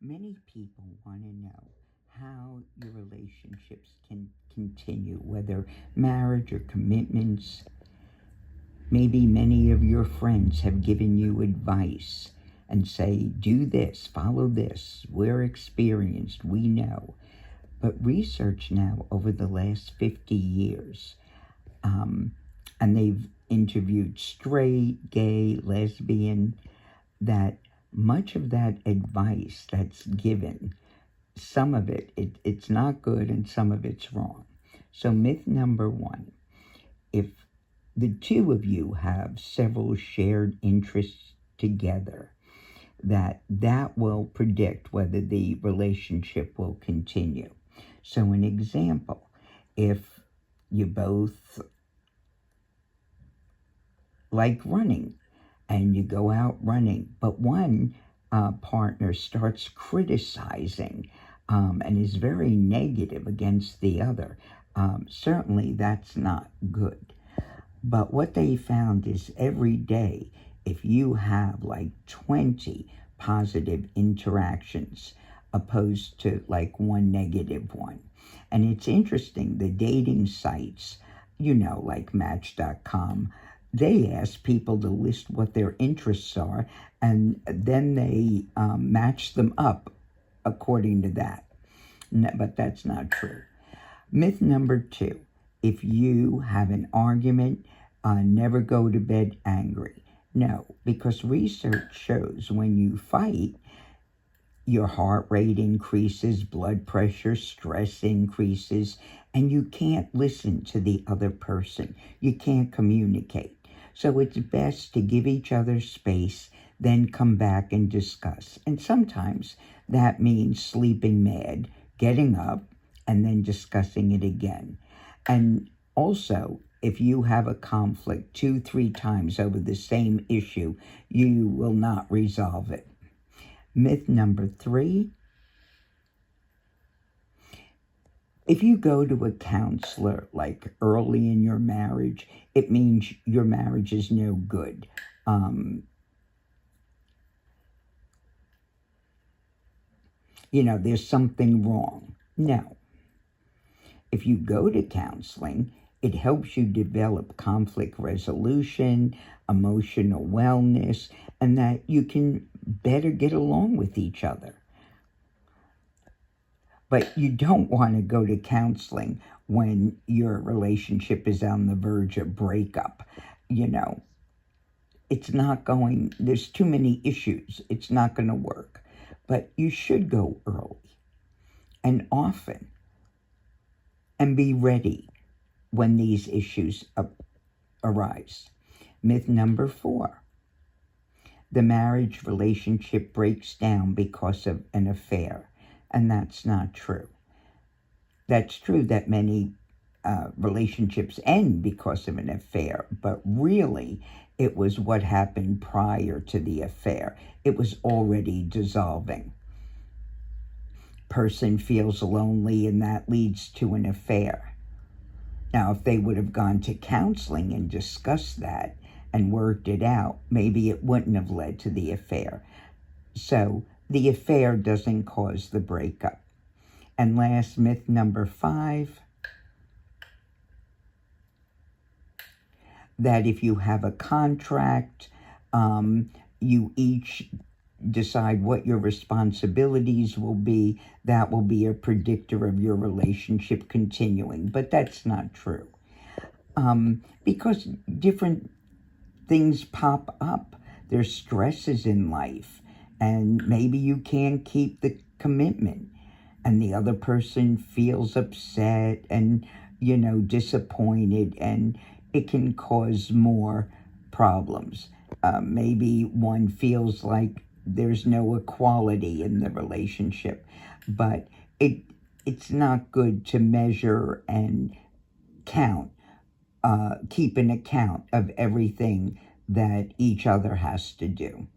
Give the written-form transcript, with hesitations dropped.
Many people want to know how your relationships can continue, whether marriage or commitments. Maybe many of your friends have given you advice and say, do this, follow this. We're experienced, we know. But research now over the last 50 years, and they've interviewed straight, gay, lesbian, that much of that advice that's given, some of it's not good and some of it's wrong. So myth number one, if the two of you have several shared interests together, that will predict whether the relationship will continue. So an example, if you both like running and you go out running, but one partner starts criticizing and is very negative against the other, certainly that's not good. But what they found is every day, if you have like 20 positive interactions opposed to like one negative one. And it's interesting, the dating sites, like Match.com, they ask people to list what their interests are, and then they match them up according to that. But that's not true. Myth number two, if you have an argument, never go to bed angry. No, because research shows when you fight, your heart rate increases, blood pressure, stress increases, and you can't listen to the other person. You can't communicate. So it's best to give each other space, then come back and discuss. And sometimes that means sleeping mad, getting up, and then discussing it again. And also, if you have a conflict 2-3 times over the same issue, you will not resolve it. Myth number three, if you go to a counselor like early in your marriage, it means your marriage is no good. There's something wrong. No. If you go to counseling, it helps you develop conflict resolution, emotional wellness, and that you can better get along with each other. But you don't want to go to counseling when your relationship is on the verge of breakup. It's not going, there's too many issues. It's not going to work. But you should go early and often and be ready when these issues arise. Myth number four, the marriage relationship breaks down because of an affair. And that's not true. That's true that many relationships end because of an affair, but really it was what happened prior to the affair. It was already dissolving. Person feels lonely and that leads to an affair. Now, if they would have gone to counseling and discussed that and worked it out, maybe it wouldn't have led to the affair. So the affair doesn't cause the breakup. And last, myth number five, that if you have a contract, you each decide what your responsibilities will be, that will be a predictor of your relationship continuing. But that's not true. Because different things pop up. There's stresses in life, and maybe you can't keep the commitment, and the other person feels upset and, disappointed, and it can cause more problems. Maybe one feels like there's no equality in the relationship, but it's not good to measure and count, keep an account of everything that each other has to do.